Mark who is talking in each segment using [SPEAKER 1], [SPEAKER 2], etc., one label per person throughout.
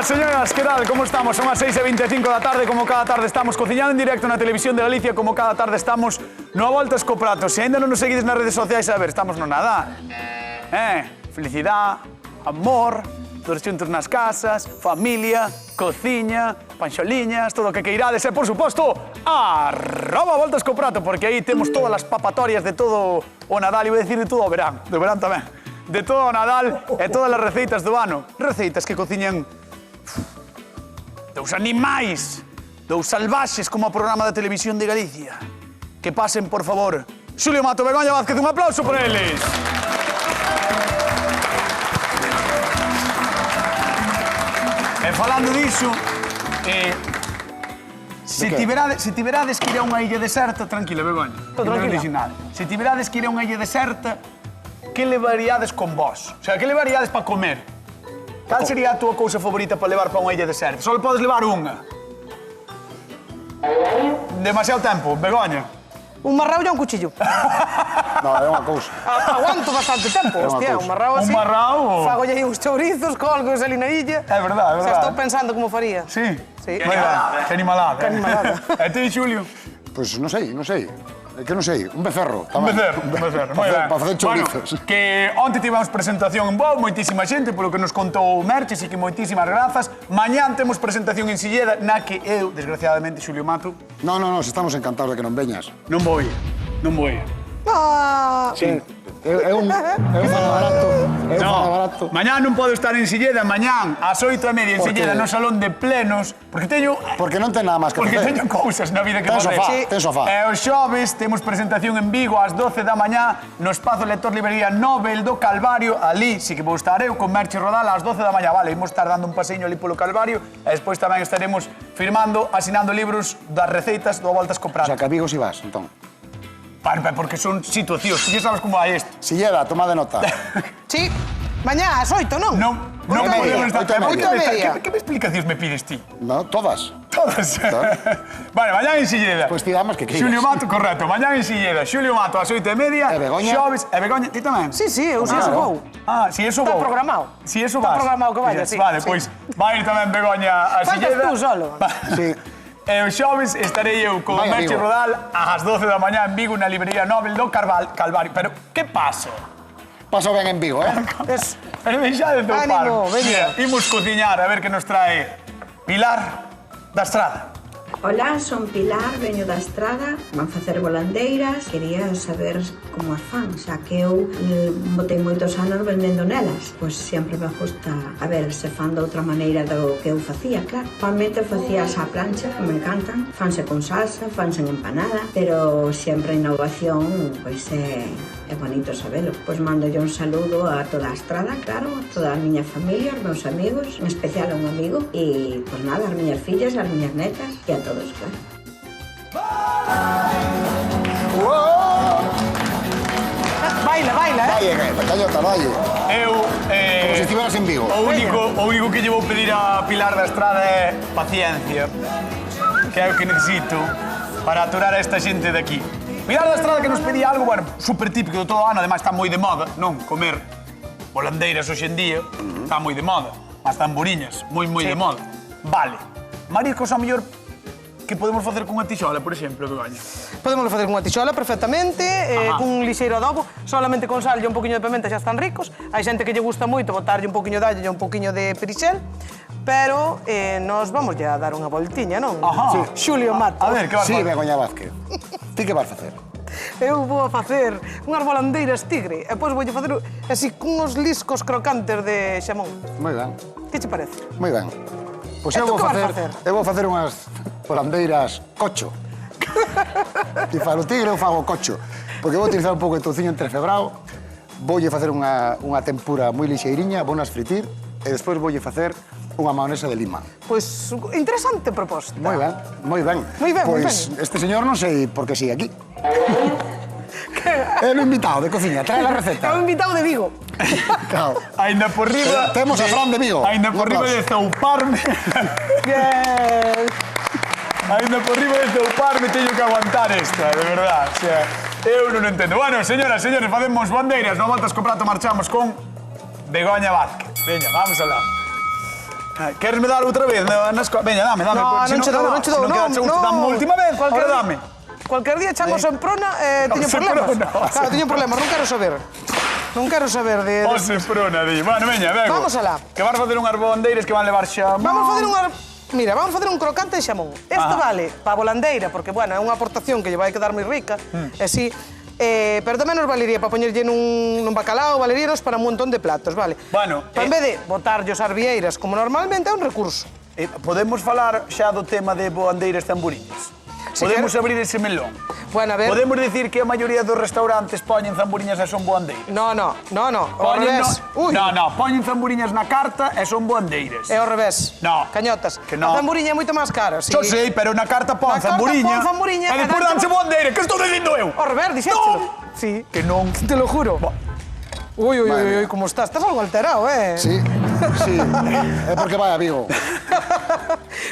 [SPEAKER 1] Señoras, señoras, ¿qué tal? ¿Cómo estamos? Son as 6:25 da tarde, como cada tarde estamos cociñando en directo na televisión de Galicia, como cada tarde estamos no a voltas co prato. Se ainda non nos seguides nas redes sociais, a ver, estamos no Nadal. Felicidade, amor, todos xuntos nas casas, familia, cociña, panxoliñas, todo o que queirades e, por suposto, arroba voltas co prato, porque aí temos todas as papatorias de todo o Nadal, e vou dicir de todo o verán, do verán tamén. De todo o Nadal e todas as receitas do ano. Receitas que cociñan dous animais, dous salvaxes como o programa da televisión de Galicia. Que pasen, por favor, Xulio Mato, Begoña Vázquez, un aplauso por eles. E falando diso, se tiberades que ir a unha illa deserta, tranquila, Begoña.
[SPEAKER 2] Tranquila.
[SPEAKER 1] Se tiberades que ir a unha illa deserta, que levaríades con vos? O sea, que levaríades para comer? Cal sería a túa cousa favorita para levar para unha illa deserta? Só podes levar unha. Demasiado tempo, Begoña.
[SPEAKER 2] Un marrao e un cuchillo.
[SPEAKER 3] No, é unha cousa.
[SPEAKER 2] Aguanto bastante tempo, hostia, un marrao así.
[SPEAKER 1] Un marrao?
[SPEAKER 2] Fagolle aí uns chourizos, colgos ali na illa.
[SPEAKER 1] É verdade, é verdade.
[SPEAKER 2] Xa estou pensando como faría.
[SPEAKER 1] Sí?
[SPEAKER 2] Sí.
[SPEAKER 1] Que animalada.
[SPEAKER 2] Que animalada.
[SPEAKER 1] E ti, Xulio?
[SPEAKER 3] Pois non sei. É que non sei, un becerro.
[SPEAKER 1] Un becerro. Moi ben.
[SPEAKER 3] Para facer chourizos.
[SPEAKER 1] Bueno, que onte tivemos presentación en Boa, moitísima xente, polo que nos contou Merches, e que moitísimas grazas. Mañán temos presentación en Silleda, na que eu, desgraciadamente, Xulio Mato...
[SPEAKER 3] No, se estamos encantados de que non veñas.
[SPEAKER 1] Non vou ir.
[SPEAKER 2] Ah,
[SPEAKER 3] Sí. É un barato.
[SPEAKER 1] Mañán non podo estar en Silleda, mañán ás 8:30 en
[SPEAKER 3] Por que?
[SPEAKER 1] Silleda, no salón de plenos, porque teño...
[SPEAKER 3] Porque non ten nada máis que
[SPEAKER 1] Porque
[SPEAKER 3] facer.
[SPEAKER 1] teño cousas na vida que
[SPEAKER 3] Ten
[SPEAKER 1] facer.
[SPEAKER 3] sofá, ten sofá.
[SPEAKER 1] E os xoves temos presentación en Vigo ás 12 da mañá no Espazo Lector Librería Nobel do Calvario. Ali sí que vou estar eu con Merche Rodal ás 12 da mañá. Vale, imos estar dando un paseño ali polo Calvario e despois tamén estaremos firmando, asinando libros das receitas do Voltas co
[SPEAKER 3] O
[SPEAKER 1] Prato.
[SPEAKER 3] sea, que a Vigo si vas, entón.
[SPEAKER 1] Porque son situacións, ti sabes como vai isto.
[SPEAKER 3] Silleda, toma de nota.
[SPEAKER 2] sí. Mañá, ás 8, non?
[SPEAKER 1] Non podemos estar...
[SPEAKER 3] 8:30.
[SPEAKER 1] Que explicacións me pides ti?
[SPEAKER 3] No, todas.
[SPEAKER 1] Todas. Vale, mañán en Silleda.
[SPEAKER 3] Pois ti damos que queiras.
[SPEAKER 1] Xulio Mato, correcto. Mañán en Silleda. Xulio Mato ás 8:30.
[SPEAKER 3] E Begoña?
[SPEAKER 1] Xoves. E Begoña, ti tamén?
[SPEAKER 2] Sí, eu si eso vou.
[SPEAKER 1] Ah, si eso
[SPEAKER 2] Está
[SPEAKER 1] vou.
[SPEAKER 2] programado.
[SPEAKER 1] Si eso
[SPEAKER 2] Está
[SPEAKER 1] vas.
[SPEAKER 2] programado que vaya, sí.
[SPEAKER 1] Vale,
[SPEAKER 2] Sí.
[SPEAKER 1] pois vai ir tamén Begoña a
[SPEAKER 2] Faltas
[SPEAKER 1] Silleda.
[SPEAKER 2] tú solo.
[SPEAKER 3] Sí.
[SPEAKER 1] E o xoves estarei eu con
[SPEAKER 3] Vai a
[SPEAKER 1] Merche
[SPEAKER 3] Vigo.
[SPEAKER 1] Rodal ás 12 da mañá en Vigo na librería Nobel do Calvario. Pero, que pasa?
[SPEAKER 3] Paso ben en Vigo,
[SPEAKER 2] Es...
[SPEAKER 1] Pero deixade de
[SPEAKER 2] Ánimo,
[SPEAKER 1] topar.
[SPEAKER 2] veña.
[SPEAKER 1] Imos cociñar a ver que nos trae Pilar da Estrada.
[SPEAKER 4] Ola, son Pilar, veño da Estrada, van facer volandeiras, quería saber como as fan, xa que eu botei moitos anos vendendo nelas, pois sempre me gusta a ver se fan de outra maneira do que eu facía, claro. Normalmente facías á plancha, que me encantan, fanse con salsa, fanse en empanada, pero sempre a innovación, pois é bonito sabelo. Pois mando yo un saludo a toda a Estrada, claro, a toda a miña familia, os meus amigos, en especial a un amigo, e, pois nada, as miñas fillas, as miñas netas, e a todos, claro.
[SPEAKER 2] Baila,
[SPEAKER 3] Cañota, valle.
[SPEAKER 1] Eu...
[SPEAKER 3] Como se estiveras en Vigo.
[SPEAKER 1] O único que lle vou pedir a Pilar da Estrada é paciencia, que é o que necesito para aturar a esta xente de aquí. Pilar da Estrada que nos pedía algo, bueno, super típico de todo o ano, ademais está moi de moda, non? Comer volandeiras hoxe en día, está moi de moda. As tamboriñas, moi de moda. Vale. Mariscos, ao mellor, que podemos facer con unha tixola, por exemplo, Begoña?
[SPEAKER 2] Podemos facer unha tixola perfectamente, cun lixeiro adobo, solamente con sal e un poquinho de pimenta xa están ricos. Hai xente que lle gusta moito botarlle un poquinho de allo e un poquinho de perixel, pero nos vamos a dar unha voltiña, non?
[SPEAKER 1] Ajá.
[SPEAKER 2] Xulio Mato.
[SPEAKER 1] A ver, que vas
[SPEAKER 3] Sí,
[SPEAKER 1] facer?
[SPEAKER 3] Begoña Vázquez. Ti que vas facer?
[SPEAKER 2] Eu vou a facer unhas volandeiras tigre, e depois voulle facer así cunhos liscos crocantes de xamón.
[SPEAKER 3] Moi ben,
[SPEAKER 2] Que che parece?
[SPEAKER 3] moi ben. Pois
[SPEAKER 2] E
[SPEAKER 3] eu
[SPEAKER 2] tú
[SPEAKER 3] vou
[SPEAKER 2] que vas
[SPEAKER 3] facer...
[SPEAKER 2] facer?
[SPEAKER 3] Eu vou facer unhas volandeiras cocho. Ti falo tigre, eu fago cocho. Porque vou utilizar un pouco de touciño entrefebrao, voulle facer unha tempura moi lixeiriña, vou nas fritir, e despois voulle facer unha maonesa de lima.
[SPEAKER 2] Pois, interesante proposta.
[SPEAKER 3] Moi ben, moi ben.
[SPEAKER 2] Moi ben, moi
[SPEAKER 3] Pois
[SPEAKER 2] ben.
[SPEAKER 3] este señor non sei por que sigue aquí. É o invitado de cociña, trae a
[SPEAKER 2] É
[SPEAKER 3] receta.
[SPEAKER 2] un invitado de Vigo.
[SPEAKER 3] Claro.
[SPEAKER 1] Ainda por riba...
[SPEAKER 3] Temos a Fran de Vigo.
[SPEAKER 1] Ainda por
[SPEAKER 3] Un
[SPEAKER 1] riba
[SPEAKER 3] aplauso.
[SPEAKER 1] de zauparme...
[SPEAKER 2] Bien.
[SPEAKER 1] Ainda por riba de zauparme teño que aguantar esta, de verdad. O sea, eu non entendo. Bueno, señoras, señores, facemos bandeiras, no Voltas co Prato marchamos con Begoña Vázquez. Veña, vamos alá. Queres me dar outra vez? Veña, dame.
[SPEAKER 2] No, non che dou, non che dou.
[SPEAKER 1] Dame unha última vez, ahora dame.
[SPEAKER 2] Cualquier día echamos en prona, teño problemas. Claro, teño problemas, non quero saber. Non quero saber de...
[SPEAKER 1] O se prona, di. Bueno, veña, vengo.
[SPEAKER 2] Vamos alá.
[SPEAKER 1] Que vas facer unhas bondeiras que van levar xamón.
[SPEAKER 2] Vamos facer unha... Mira, vamos facer un crocante de xamón. Este vale para a volandeira, porque, bueno, é unha aportación que lle vai quedar moi rica, e si... pero tamén nos valería para poñerlle nun bacalao, valeríanos para un montón de platos, vale?
[SPEAKER 1] Bueno,
[SPEAKER 2] en vez de botarlle os arvieiras, como normalmente, é un recurso.
[SPEAKER 1] Podemos falar xa do tema de boandeiras tamburiñas. Podemos abrir ese melón.
[SPEAKER 2] Bueno, a ver...
[SPEAKER 1] Podemos dicir que a maioría dos restaurantes poñen zamburiñas e son boandeiras.
[SPEAKER 2] No, ao
[SPEAKER 1] Poñen
[SPEAKER 2] revés. Ui.
[SPEAKER 1] No, poñen zamburiñas na carta e son boandeiras.
[SPEAKER 2] É ao revés.
[SPEAKER 1] No.
[SPEAKER 2] Cañotas.
[SPEAKER 1] Que no.
[SPEAKER 2] A zamburiña é moito máis cara.
[SPEAKER 1] Yo sei, pero na carta pon
[SPEAKER 2] Na carta
[SPEAKER 1] zamburiña.
[SPEAKER 2] pon zamburiña
[SPEAKER 1] E despois
[SPEAKER 2] e
[SPEAKER 1] danse boandeira. Que estou dicindo eu?
[SPEAKER 2] Ao revés, dixéchelo.
[SPEAKER 1] Non.
[SPEAKER 2] Sí.
[SPEAKER 1] Que non.
[SPEAKER 2] Te lo juro. Ui, como estás? Estás algo alterado,
[SPEAKER 3] Sí. É porque vai a Vigo.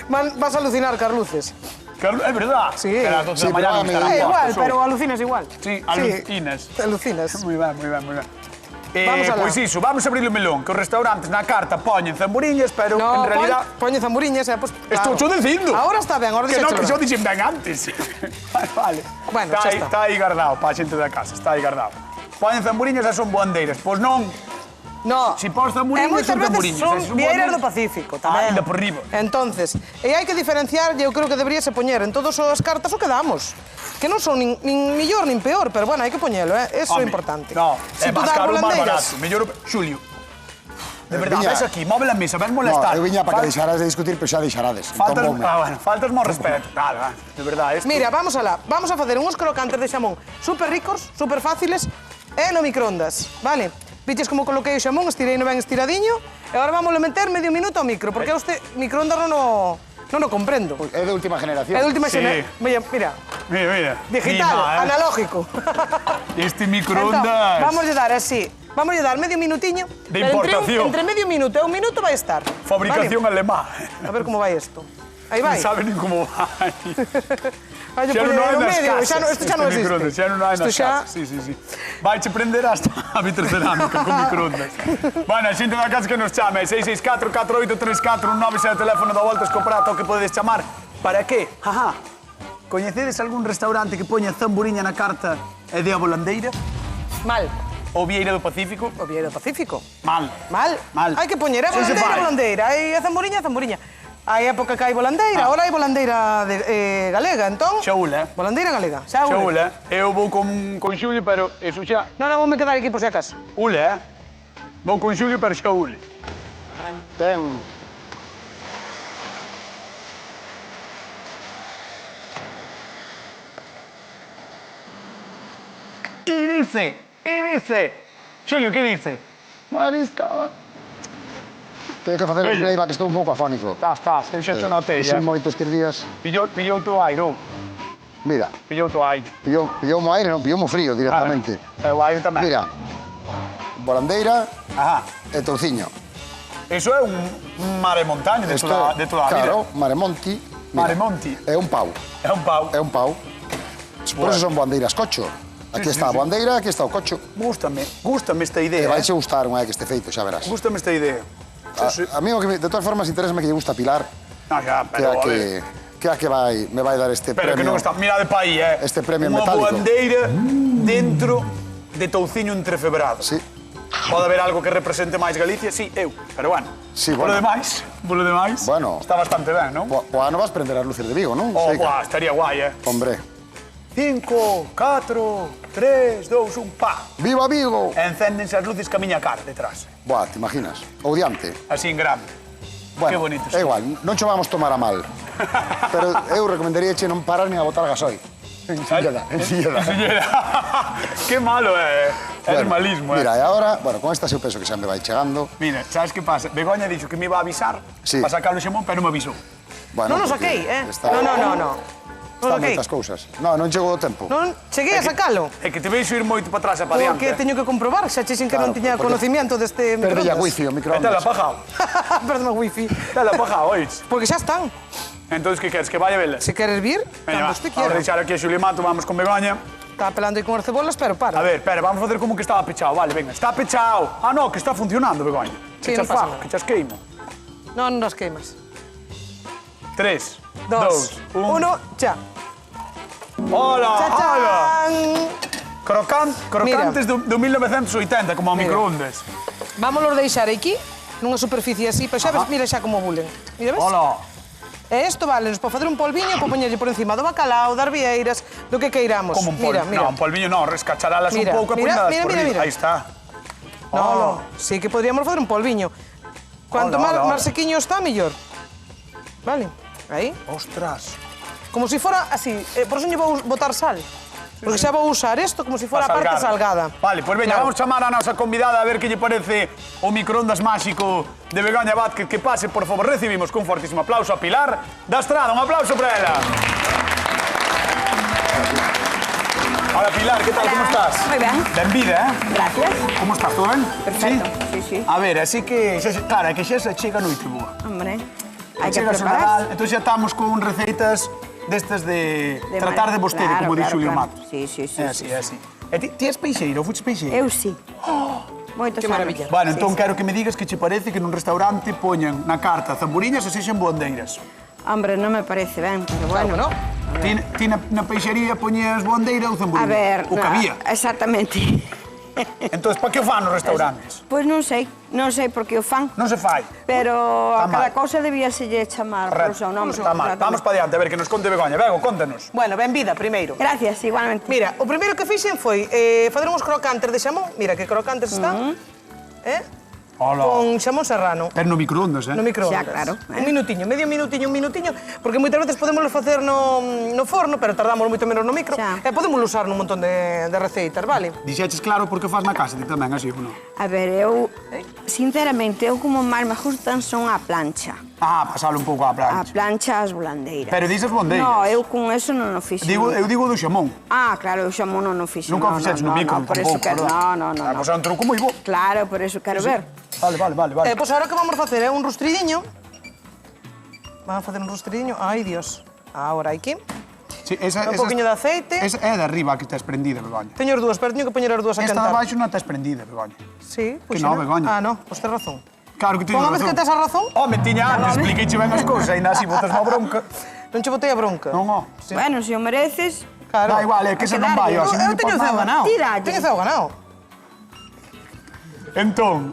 [SPEAKER 2] Vas a alucinar, Carluces.
[SPEAKER 1] É verdad.
[SPEAKER 2] Sí.
[SPEAKER 1] Que a las 12
[SPEAKER 3] Sí,
[SPEAKER 1] da mañá
[SPEAKER 3] pero
[SPEAKER 1] non
[SPEAKER 3] me
[SPEAKER 1] estarán
[SPEAKER 3] diga.
[SPEAKER 2] Igual,
[SPEAKER 1] postos,
[SPEAKER 2] pero alucinas igual.
[SPEAKER 1] Sí, alucinas.
[SPEAKER 2] Alucinas.
[SPEAKER 1] Moi ben.
[SPEAKER 2] Vamos alá.
[SPEAKER 1] Pois iso, vamos a abrir o melón, que os restaurantes na carta poñen zamburiñas, pero
[SPEAKER 2] No,
[SPEAKER 1] en realidad...
[SPEAKER 2] poñe zamburiñas, pues,
[SPEAKER 1] Estou cho dicindo.
[SPEAKER 2] Ahora está ben, ahora
[SPEAKER 1] Que non,
[SPEAKER 2] dixéchelo.
[SPEAKER 1] que xo dixen ben antes. Vale.
[SPEAKER 2] Bueno,
[SPEAKER 1] está
[SPEAKER 2] xa
[SPEAKER 1] aí,
[SPEAKER 2] está.
[SPEAKER 1] está aí guardado, para a xente da casa, está aí guardado. Poñen zamburiñas e son boandeiras. Pois non,
[SPEAKER 2] No.
[SPEAKER 1] Si pos zamburiñas,
[SPEAKER 2] moitas
[SPEAKER 1] son
[SPEAKER 2] veces
[SPEAKER 1] zamburiñas.
[SPEAKER 2] son
[SPEAKER 1] Son
[SPEAKER 2] vieiras do
[SPEAKER 1] boandeiras.
[SPEAKER 2] Pacífico, tamén.
[SPEAKER 1] Ainda por riba.
[SPEAKER 2] Entonces, hai que diferenciar, eu creo que deberíase poñer en todas as cartas o que damos. Que non son nin millor nin peor, pero bueno, hai que poñelo, Eso é
[SPEAKER 1] Home,
[SPEAKER 2] importante.
[SPEAKER 1] No,
[SPEAKER 2] Si
[SPEAKER 1] é
[SPEAKER 2] tú
[SPEAKER 1] máis
[SPEAKER 2] das
[SPEAKER 1] caro, máis
[SPEAKER 2] volandeiras...
[SPEAKER 1] barato. Mellor, Xulio. De verdad,
[SPEAKER 3] Viña.
[SPEAKER 1] ves aquí, móvela a mesa, ves
[SPEAKER 3] No,
[SPEAKER 1] molestar.
[SPEAKER 3] eu viña para que deixaras de discutir, pero xa deixarades.
[SPEAKER 1] Faltas,
[SPEAKER 3] Entón, voume.
[SPEAKER 1] bueno, faltas mo respeto. Nada, de verdad, esto...
[SPEAKER 2] Mira, vamos alá. Vamos a facer uns crocantes de xamón super ricos, super fáciles e no microondas, vale? Viches como coloquei o xamón, estirei no ben estiradiño e agora vamos a meter medio minuto ao micro, porque este microondas non o comprendo.
[SPEAKER 3] É de última generación.
[SPEAKER 2] É de última
[SPEAKER 1] Sí.
[SPEAKER 2] xeración. Mira,
[SPEAKER 1] Mira.
[SPEAKER 2] digital, analógico.
[SPEAKER 1] Este microondas...
[SPEAKER 2] Entón, vamos a dar así. Vamos a dar medio minutiño.
[SPEAKER 1] De
[SPEAKER 2] pero
[SPEAKER 1] importación.
[SPEAKER 2] Entre medio minuto e un minuto vai estar.
[SPEAKER 1] Fabricación
[SPEAKER 2] vale?
[SPEAKER 1] alemá.
[SPEAKER 2] A ver como vai isto. Aí vai.
[SPEAKER 1] Non sabe nin como vai.
[SPEAKER 2] Vai
[SPEAKER 1] Xa
[SPEAKER 2] poñer
[SPEAKER 1] non hai
[SPEAKER 2] no
[SPEAKER 1] nas
[SPEAKER 2] medio,
[SPEAKER 1] casas.
[SPEAKER 2] isto xa non
[SPEAKER 1] este microondas,
[SPEAKER 2] existe.
[SPEAKER 1] xa non hai nas
[SPEAKER 2] Isto xa-
[SPEAKER 1] casas. Sí. Vaiche prender hasta a vitrocerámica con microondas. Bueno, a xente da casa que nos chame, 664 4834 197 teléfono da Voltas co Prato, que podedes chamar. Para que? Ajá. Coñecedes algún restaurante que poña zamburiña na carta e de a volandeira?
[SPEAKER 2] Mal.
[SPEAKER 1] Ou Vieira do Pacífico?
[SPEAKER 2] O Vieira do Pacífico.
[SPEAKER 1] Mal.
[SPEAKER 2] Mal.
[SPEAKER 1] Mal.
[SPEAKER 2] Hai que poñer a
[SPEAKER 1] Sí, se
[SPEAKER 2] volandeira,
[SPEAKER 1] fai.
[SPEAKER 2] volandeira. Hai a zamburiña. Hai época que hai volandeira, ahora hai volandeira galega, entón...
[SPEAKER 1] Xaúl,
[SPEAKER 2] Volandeira galega. Xaúl.
[SPEAKER 1] Xaúl, Eu vou con Xulio, pero eso xa...
[SPEAKER 2] Non, voume quedar aquí por si acaso.
[SPEAKER 1] Ule, Vou con Xulio, pero Xaúl.
[SPEAKER 3] Ten...
[SPEAKER 1] ¿Qué dice? Xulio, que dice?
[SPEAKER 3] Marisca... Tenho que facer o playback, que estou un pouco afónico.
[SPEAKER 1] Está, se xa te notei,
[SPEAKER 3] Son moitos estes días.
[SPEAKER 1] Pillou tu aire, non?
[SPEAKER 3] Mira,
[SPEAKER 1] Pillou tu aire.
[SPEAKER 3] pillou o aire, non pillou o frío directamente.
[SPEAKER 1] O aire tamén.
[SPEAKER 3] Mira, volandeira
[SPEAKER 1] Ajá.
[SPEAKER 3] e touciño.
[SPEAKER 1] Eso é un mare montaña de toda a vida.
[SPEAKER 3] Claro, Maremonti. Mira,
[SPEAKER 1] Maremonti.
[SPEAKER 3] É un pau.
[SPEAKER 1] É un pau.
[SPEAKER 3] É un pau. Por eso son boandeiras cocho. Aquí está a boandeira, aquí está o cocho.
[SPEAKER 1] Gústame esta
[SPEAKER 3] E
[SPEAKER 1] idea.
[SPEAKER 3] vai che gustar unha vez que este feito, xa verás.
[SPEAKER 1] Gústame esta idea.
[SPEAKER 3] A mí, de todas formas, interésame que lle gusta a Pilar,
[SPEAKER 1] No, xa,
[SPEAKER 3] que
[SPEAKER 1] pero,
[SPEAKER 3] é
[SPEAKER 1] a ver.
[SPEAKER 3] que é a que me vai dar este
[SPEAKER 1] Pero que
[SPEAKER 3] premio.
[SPEAKER 1] non está... Mira de paí,
[SPEAKER 3] Este premio
[SPEAKER 1] Unha
[SPEAKER 3] metálico.
[SPEAKER 1] boandeira dentro de touciño entrefebrado.
[SPEAKER 3] Sí.
[SPEAKER 1] Pode haber algo que represente máis Galicia? Sí, eu. Pero bueno.
[SPEAKER 3] Sí,
[SPEAKER 1] Polo
[SPEAKER 3] bueno.
[SPEAKER 1] demais,
[SPEAKER 3] Bueno.
[SPEAKER 1] está bastante ben, non?
[SPEAKER 3] O ano vas prender as luces de Vigo, non?
[SPEAKER 1] Oh,
[SPEAKER 3] Sei que-
[SPEAKER 1] guau, estaría guai,
[SPEAKER 3] Hombre.
[SPEAKER 1] 5, 4, 3, 2, 1, pa!
[SPEAKER 3] Viva Vigo!
[SPEAKER 1] Encéndense as luces que a miña cara detrás.
[SPEAKER 3] Buah, te imaginas? Ou diante.
[SPEAKER 1] Así en grande.
[SPEAKER 3] Bueno,
[SPEAKER 1] Que bonito.
[SPEAKER 3] é igual, non cho vamos tomar a mal. Pero eu recomendaría che non parar nin a botar gasoil. Ensillada.
[SPEAKER 1] Qué malo é. É
[SPEAKER 3] Bueno,
[SPEAKER 1] malismo,
[SPEAKER 3] Mira, e agora, bueno, con esta eu penso que xa me vai chegando.
[SPEAKER 1] Mira, sabes que pasa? Begoña dixo que me iba a avisar
[SPEAKER 3] Sí.
[SPEAKER 1] para sacar o xamón, pero non me avisou.
[SPEAKER 3] Bueno,
[SPEAKER 2] Non o
[SPEAKER 3] porque
[SPEAKER 2] saquei,
[SPEAKER 3] está-
[SPEAKER 2] No.
[SPEAKER 3] Están
[SPEAKER 2] saquei.
[SPEAKER 3] moitas cousas. Non chegou o tempo.
[SPEAKER 2] Non cheguei a sacalo.
[SPEAKER 1] É que te veixo ir moito para atrás e para
[SPEAKER 2] Porque
[SPEAKER 1] diante.
[SPEAKER 2] teño que comprobar, xa che xin que non
[SPEAKER 3] Claro,
[SPEAKER 2] tiña
[SPEAKER 3] porque
[SPEAKER 2] conocimiento deste
[SPEAKER 3] Perdí a
[SPEAKER 2] microondas.
[SPEAKER 3] wifi, o
[SPEAKER 1] E te la
[SPEAKER 3] microondas.
[SPEAKER 1] pajao.
[SPEAKER 2] Perdón, wifi.
[SPEAKER 1] Te la pajao, oís.
[SPEAKER 2] Porque xa están.
[SPEAKER 1] Entonces, que queres? Que vaya a velas?
[SPEAKER 2] Se queres vir,
[SPEAKER 1] Veña,
[SPEAKER 2] cando usted
[SPEAKER 1] vamos a
[SPEAKER 2] quiera.
[SPEAKER 1] deixar aquí a Xulio Mato, vamos con Begoña.
[SPEAKER 2] Está pelando aí con as cebolas, pero para.
[SPEAKER 1] A ver, espera, vamos a facer como que estaba pechado, vale, venga. Está pechado. Ah, no, que está funcionando, Begoña.
[SPEAKER 2] Sí,
[SPEAKER 1] que
[SPEAKER 2] non
[SPEAKER 1] chas
[SPEAKER 2] pasa
[SPEAKER 1] fajo,
[SPEAKER 2] nada.
[SPEAKER 1] que chas queimo.
[SPEAKER 2] Non as queimas.
[SPEAKER 1] 3,
[SPEAKER 2] 2,
[SPEAKER 1] 2,
[SPEAKER 2] 1, xa.
[SPEAKER 1] Hola, hola.
[SPEAKER 2] Chachán!
[SPEAKER 1] Crocantes do 1980, como a
[SPEAKER 2] Mira.
[SPEAKER 1] microondas.
[SPEAKER 2] Vámonos deixar aquí, nunha superficie así, pero xa ves, mira xa como bulen. Mira, ves?
[SPEAKER 1] Hola.
[SPEAKER 2] E isto valenos para facer un polviño, para poñerlle por encima do bacalao, das vieiras, do que queiramos.
[SPEAKER 1] Como un polviño.
[SPEAKER 2] Mira, mira.
[SPEAKER 1] No, un polviño no, rescacharalas un
[SPEAKER 2] Mira,
[SPEAKER 1] pouco e
[SPEAKER 2] mira,
[SPEAKER 1] poñelas
[SPEAKER 2] mira,
[SPEAKER 1] por
[SPEAKER 2] mira,
[SPEAKER 1] riba.
[SPEAKER 2] mira.
[SPEAKER 1] Aí está.
[SPEAKER 2] No, sí que podríamos facer un polviño. Cuanto
[SPEAKER 1] Hola, hola, hola.
[SPEAKER 2] máis sequiño está, mellor. Vale, aí.
[SPEAKER 1] Ostras.
[SPEAKER 2] Como si fora así, por eso lle vou botar sal. Porque xa vou usar isto como si fora a parte salgada.
[SPEAKER 1] Vale, pois veña,
[SPEAKER 2] Claro.
[SPEAKER 1] vamos chamar a nosa convidada a ver que lle parece o microondas máxico de Begoña Vázquez. Que pase, por favor, recibimos con fortísimo aplauso a Pilar da Estrada. Un aplauso para ela. Hola, Pilar, ¿qué tal?
[SPEAKER 5] Hola.
[SPEAKER 1] ¿Cómo estás?
[SPEAKER 5] Muy bien.
[SPEAKER 1] Benvida, ¿eh?
[SPEAKER 5] Gracias.
[SPEAKER 1] ¿Cómo estás? ¿Todo ben?
[SPEAKER 5] Perfecto.
[SPEAKER 1] Sí?
[SPEAKER 5] Sí, sí.
[SPEAKER 1] A ver, así que, claro, é que xa se chega a noite boa.
[SPEAKER 5] Hombre, hay que
[SPEAKER 1] Chegas o
[SPEAKER 5] preparar.
[SPEAKER 1] Nadal, entón xa estamos con receitas destas de tratar de vostede,
[SPEAKER 5] Claro,
[SPEAKER 1] como di
[SPEAKER 5] claro,
[SPEAKER 1] Xulio
[SPEAKER 5] claro.
[SPEAKER 1] Mato.
[SPEAKER 5] Sí, sí, sí,
[SPEAKER 1] É así,
[SPEAKER 5] sí.
[SPEAKER 1] é así. E ti és peixeiro ou fuches peixeiro?
[SPEAKER 5] Eu sí. Moitos
[SPEAKER 2] Que
[SPEAKER 5] anos.
[SPEAKER 2] maravilla.
[SPEAKER 1] Bueno,
[SPEAKER 5] Sí,
[SPEAKER 1] entón
[SPEAKER 5] sí.
[SPEAKER 1] quero que me digas que che parece que nun restaurante poñan na carta zamburiñas e sexen boandeiras.
[SPEAKER 5] Hombre, non me parece ben, pero
[SPEAKER 2] Claro,
[SPEAKER 5] bueno.
[SPEAKER 1] Ti na peixería poñas boandeira ou zamburiña?
[SPEAKER 5] A ver,
[SPEAKER 1] O que había.
[SPEAKER 5] Exactamente.
[SPEAKER 1] Entón, pa que o fan nos restaurantes?
[SPEAKER 5] Pois non sei por que o fan.
[SPEAKER 1] Non se fai.
[SPEAKER 5] Pero a
[SPEAKER 1] Está
[SPEAKER 5] cada
[SPEAKER 1] mal.
[SPEAKER 5] cousa debía selle chamar por o seu nome.
[SPEAKER 1] Está mal. Vamos para diante, a ver que nos conte Begoña. Bego, contanos.
[SPEAKER 2] Bueno, ben vida, primeiro.
[SPEAKER 5] Gracias, igualmente.
[SPEAKER 2] Mira, o primeiro que fixen foi fazer uns crocantes de xamón. Mira que crocantes están.
[SPEAKER 1] Hola.
[SPEAKER 2] Con xamón serrano.
[SPEAKER 1] Pero no microondas,
[SPEAKER 2] No microondas.
[SPEAKER 5] Xa, claro.
[SPEAKER 2] Un minutiño, medio minutiño, un minutiño, porque moitas veces podemos facer no forno, pero tardamos moito menos no micro,
[SPEAKER 5] Xa.
[SPEAKER 2] e podemos usar nun montón de receitas, vale?
[SPEAKER 1] Dixeches claro porque faz na casa, ti tamén, así ou non?
[SPEAKER 5] A ver, eu, sinceramente, eu como máis me gustan son a plancha.
[SPEAKER 1] Ah, pasalo un pouco á
[SPEAKER 5] A
[SPEAKER 1] plancha.
[SPEAKER 5] plancha as volandeiras.
[SPEAKER 1] Pero dices boandeiras.
[SPEAKER 5] No, eu con eso non o fixo.
[SPEAKER 1] Eu digo do xamón.
[SPEAKER 5] Ah, claro, eu xamón non o fixo.
[SPEAKER 1] Nunca o
[SPEAKER 5] no,
[SPEAKER 1] fixeches
[SPEAKER 5] no,
[SPEAKER 1] no micro,
[SPEAKER 5] no, por eso
[SPEAKER 1] tampouco,
[SPEAKER 5] quero,
[SPEAKER 1] verdad?
[SPEAKER 5] no.
[SPEAKER 1] Ah, pois é un truco moi bo.
[SPEAKER 5] Claro, por eso quero ver.
[SPEAKER 1] Vale.
[SPEAKER 2] Pois agora o que vamos facer é un rostridinho. Vamos facer un rostridinho. Ai, Dios. Ahora aquí.
[SPEAKER 1] Sí, esa,
[SPEAKER 2] Un poquinho de aceite.
[SPEAKER 1] Esa é de arriba que estás prendida, Begoña.
[SPEAKER 2] Teño as dúas, pero teño que poñer as dúas a
[SPEAKER 1] Esta de
[SPEAKER 2] cantar.
[SPEAKER 1] baixo non estás prendida, Begoña.
[SPEAKER 2] Sí,
[SPEAKER 1] Que
[SPEAKER 2] pois
[SPEAKER 1] no,
[SPEAKER 2] xa
[SPEAKER 1] Begoña.
[SPEAKER 2] Ah, no, pois tens razón.
[SPEAKER 1] Claro que teño
[SPEAKER 2] Unha vez
[SPEAKER 1] razón.
[SPEAKER 2] que tes a razón,
[SPEAKER 1] Home, tiña antes, expliqueiche ben as cousas, ainda así botas má bronca.
[SPEAKER 2] non che botei a bronca.
[SPEAKER 1] Non, ó.
[SPEAKER 5] Bueno, se o mereces,
[SPEAKER 2] Claro.
[SPEAKER 1] Da igual, é que
[SPEAKER 5] Hai
[SPEAKER 1] se
[SPEAKER 5] que
[SPEAKER 1] non vai,
[SPEAKER 5] darlle.
[SPEAKER 1] ó. se non
[SPEAKER 2] Eu
[SPEAKER 1] lle
[SPEAKER 2] teño
[SPEAKER 1] pon
[SPEAKER 2] ceo
[SPEAKER 1] nada.
[SPEAKER 2] ganado.
[SPEAKER 5] Tíralle.
[SPEAKER 2] Teño ceo ganado.
[SPEAKER 1] Entón,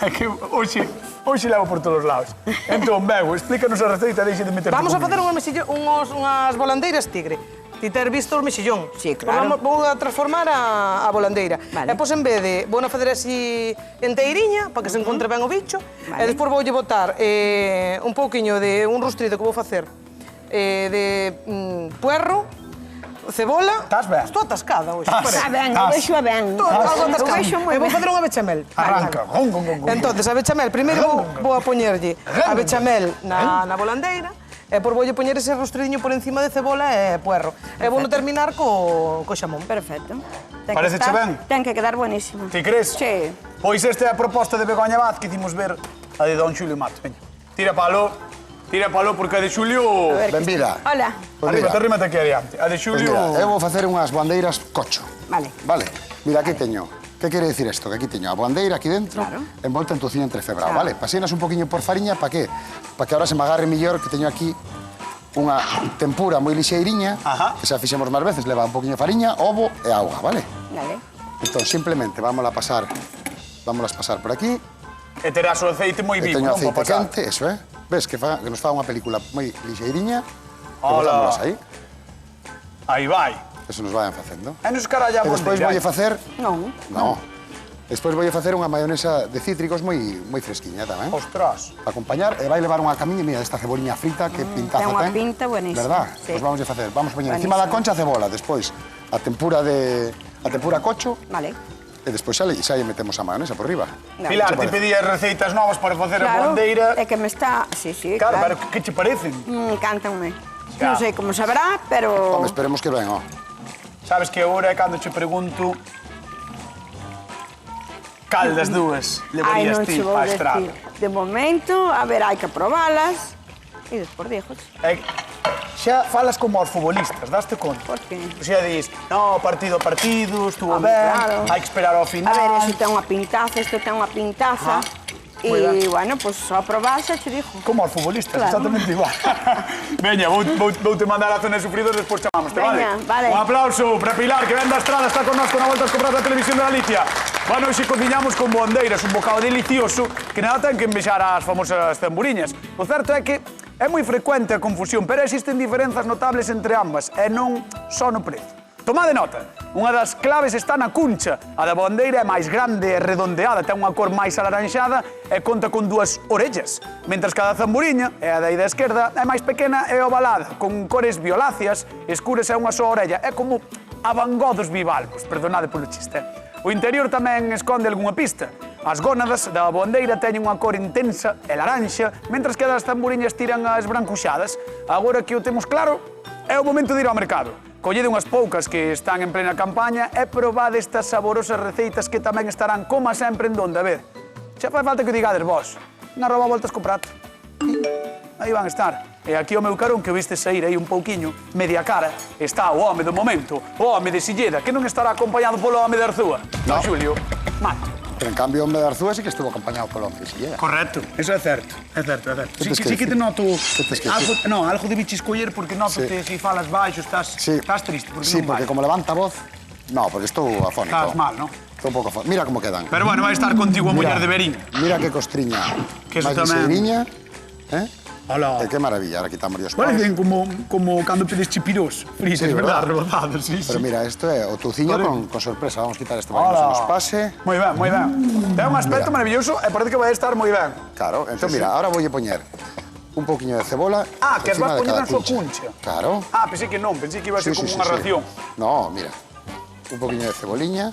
[SPEAKER 1] é que hoxe levo por todos os lados. Entón, Bego, explícanos a receita, deixe de meter.
[SPEAKER 2] Vamos a facer unhas volandeiras tigre. Ti ter visto o mexillón.
[SPEAKER 5] Sí, claro.
[SPEAKER 2] Vou a transformar a volandeira.
[SPEAKER 5] Vale.
[SPEAKER 2] E pois en vez de, vou a facer así enteiriña, para que se encontre ben o bicho.
[SPEAKER 5] Vale.
[SPEAKER 2] E despois voulle botar un pouquiño de un rostrido que vou facer de puerro, cebola.
[SPEAKER 1] Estás ben?
[SPEAKER 2] Estou atascada hoxe.
[SPEAKER 1] Estás.
[SPEAKER 5] está ben,
[SPEAKER 1] Ah,
[SPEAKER 5] eu vexo ben.
[SPEAKER 2] Estou algo
[SPEAKER 5] Eu
[SPEAKER 2] atascada.
[SPEAKER 5] vexo moi
[SPEAKER 2] E vou
[SPEAKER 5] ben.
[SPEAKER 2] facer unha bechamel.
[SPEAKER 1] Arranca. Gon, gon, gon, gon.
[SPEAKER 2] Entonces, a bechamel, primeiro vou a poñerlle a bechamel na volandeira e por voulle poñer ese rostridiño por encima de cebola e puerro. E vou terminar co xamón.
[SPEAKER 5] Perfecto. Ten
[SPEAKER 1] Paréceche
[SPEAKER 5] que estar-
[SPEAKER 1] ben?
[SPEAKER 5] Ten que quedar buenísimo.
[SPEAKER 1] Ti crees?
[SPEAKER 5] Sí.
[SPEAKER 1] Pois esta é a proposta de Begoña Vaz que hicimos ver a de Don Xulio Mato. Veña, tira palo porque a de Xulio...
[SPEAKER 5] A ver,
[SPEAKER 3] Benvida.
[SPEAKER 5] Hola.
[SPEAKER 3] Pois mira,
[SPEAKER 1] Arrímate aquí adiante. A de
[SPEAKER 3] pois
[SPEAKER 1] Xulio...
[SPEAKER 3] mira, eu vou facer unhas bandeiras cocho.
[SPEAKER 5] Vale.
[SPEAKER 3] Vale, mira, aquí teño. Que quere decir isto? Que aquí teño a bandeira aquí dentro,
[SPEAKER 5] Claro.
[SPEAKER 3] envolta en tociño entrefebrado,
[SPEAKER 5] Claro.
[SPEAKER 3] vale? Paseinas un poquinho por fariña, para que? Para que ahora se me agarre mellor que teño aquí unha tempura moi lixeiriña,
[SPEAKER 1] Ajá.
[SPEAKER 3] que xa fixemos máis veces, leva un poquinho de fariña, ovo e auga, vale?
[SPEAKER 5] Vale.
[SPEAKER 3] Entón, simplemente, vámolas pasar por aquí.
[SPEAKER 1] E terás o aceite moi
[SPEAKER 3] E
[SPEAKER 1] vivo,
[SPEAKER 3] teño
[SPEAKER 1] non?
[SPEAKER 3] aceite
[SPEAKER 1] Para pasar.
[SPEAKER 3] quente, eso é. Ves que nos fa unha película moi lixeiriña.
[SPEAKER 1] Hola.
[SPEAKER 3] Botámolas aí,
[SPEAKER 1] Aí vai.
[SPEAKER 3] eso nos vayan facendo.
[SPEAKER 1] E nos caralla
[SPEAKER 3] E despois voulle facer...
[SPEAKER 5] Non.
[SPEAKER 3] No. Despois voulle facer unha maionesa de cítricos moi fresquiña tamén.
[SPEAKER 1] Ostras.
[SPEAKER 3] Para acompañar, e vai levar unha camiña, mira, esta ceboliña frita, que pintaza
[SPEAKER 5] ten unha
[SPEAKER 3] ten.
[SPEAKER 5] pinta buenísima,
[SPEAKER 3] Verdad?
[SPEAKER 5] sí.
[SPEAKER 3] Pois vamos a facer, vamos a poñer encima da
[SPEAKER 5] Buenísima.
[SPEAKER 3] concha a cebola, despois a tempura cocho,
[SPEAKER 5] Vale.
[SPEAKER 3] e despois xa lle metemos a maionesa por riba.
[SPEAKER 5] Vale.
[SPEAKER 1] Pilar,
[SPEAKER 3] che
[SPEAKER 1] te
[SPEAKER 3] parece?
[SPEAKER 1] pedías receitas novas para facer a
[SPEAKER 5] Claro,
[SPEAKER 1] bandeira.
[SPEAKER 5] é que me está... Sí, sí,
[SPEAKER 1] Claro, pero
[SPEAKER 5] claro.
[SPEAKER 1] que che parecen?
[SPEAKER 5] Encantanme.
[SPEAKER 1] Xa.
[SPEAKER 5] Non sei como saberá, pero...
[SPEAKER 3] Home, esperemos que ben, ó.
[SPEAKER 1] Sabes que agora é cando che pregunto cal das dúas
[SPEAKER 5] Ai,
[SPEAKER 1] levarías
[SPEAKER 5] non
[SPEAKER 1] ti
[SPEAKER 5] che vou
[SPEAKER 1] para a estrada.
[SPEAKER 5] decir. De momento, a ver, hai que probalas. E despois dixos.
[SPEAKER 1] É que xa falas como aos futbolistas, daste conta?
[SPEAKER 5] Por qué?
[SPEAKER 1] Xa dis, no, partido a partido, estuvo
[SPEAKER 5] Home,
[SPEAKER 1] ben,
[SPEAKER 5] claro.
[SPEAKER 1] hai que esperar ao final.
[SPEAKER 5] A ver, isto ten unha pintaza, isto ten unha pintaza. E, bueno, pues só probar xa te digo.
[SPEAKER 1] Como aos futbolistas,
[SPEAKER 5] Claro.
[SPEAKER 1] exactamente igual. Veña, vou te mandar a zona de sufridos, despois chamámoste, vale?
[SPEAKER 5] Veña, vale.
[SPEAKER 1] Un aplauso para Pilar, que ven da Estrada, está connosco na volta a comprar da televisión de Galicia. Bueno, hoxe cociñamos con boandeiras, un bocado delicioso, que nada ten que envexar as famosas tamburiñas. O certo é que é moi frecuente a confusión, pero existen diferenzas notables entre ambas, e non só no prezo. Tomade nota, unha das claves está na cuncha. A da boandeira é máis grande e redondeada, ten unha cor máis alaranxada e conta con dúas orellas, mentras que a da zamburiña, e a da esquerda, é máis pequena e ovalada, con cores violáceas, escuras e unha só orella. É como a Van Gogh dos bivalvos, perdonade polo chiste. O interior tamén esconde algunha pista. As gónadas da boandeira teñen unha cor intensa e laranxa, mentras que a das zamburiñas tiran as brancuxadas. Agora que o temos claro, é o momento de ir ao mercado. Collede unhas poucas que están en plena campaña e probade estas saborosas receitas que tamén estarán, como sempre, en donde, a ver. Xa fai falta que o digades vos. Na roba voltas co prato. Aí van estar. E aquí o meu carón que viste sair aí un pouquiño, media cara, está o home do momento, o home de Silleda, que non estará acompañado polo home de Arzúa.
[SPEAKER 3] No.
[SPEAKER 1] Xulio, mate.
[SPEAKER 3] Pero en cambio, o home de Arzúa sí que estuvo acompañado polo home de Silleda.
[SPEAKER 1] Correcto, eso é certo, é certo, é certo.
[SPEAKER 3] Que tes que
[SPEAKER 1] Sí que te
[SPEAKER 3] decir?
[SPEAKER 1] noto
[SPEAKER 3] Que tes que
[SPEAKER 1] algo,
[SPEAKER 3] decir?
[SPEAKER 1] no, algo de bichis coller porque noto
[SPEAKER 3] Sí.
[SPEAKER 1] que si falas baixo estás triste, porque
[SPEAKER 3] Sí,
[SPEAKER 1] non
[SPEAKER 3] porque
[SPEAKER 1] vai.
[SPEAKER 3] como levanta a voz... No, porque estou afónico.
[SPEAKER 1] Estás mal, ¿no?
[SPEAKER 3] Estou un pouco afónico. Mira como quedan.
[SPEAKER 1] Pero bueno, vai estar contigo a muller de Berín.
[SPEAKER 3] Mira que costriña.
[SPEAKER 1] Que eso
[SPEAKER 3] máis
[SPEAKER 1] tamén.
[SPEAKER 3] liseiriña, eh?
[SPEAKER 1] Hola.
[SPEAKER 3] E que maravilla, ahora quitamos os paus.
[SPEAKER 1] Parecen como cando pedes chipirós, fritos,
[SPEAKER 3] Sí,
[SPEAKER 1] verdad?
[SPEAKER 3] ¿verdad?
[SPEAKER 1] Rebozados, sí,
[SPEAKER 3] Pero
[SPEAKER 1] sí.
[SPEAKER 3] mira, esto é o touciño
[SPEAKER 1] Vale.
[SPEAKER 3] con sorpresa. Vamos a quitar este para que non se nos pase.
[SPEAKER 1] Moi ben, moi ben. Ten un aspecto maravilloso e parece que vai estar moi ben.
[SPEAKER 3] Claro, entón mira, ahora voulle poñer un pouquiño de cebola.
[SPEAKER 1] Ah, que as
[SPEAKER 3] encima
[SPEAKER 1] vas
[SPEAKER 3] de
[SPEAKER 1] poñer
[SPEAKER 3] cada
[SPEAKER 1] na súa cuncha.
[SPEAKER 3] Claro.
[SPEAKER 1] Ah, pensei que non, pensei que iba a ser como unha ración.
[SPEAKER 3] No, mira. Un pouquiño de ceboliña.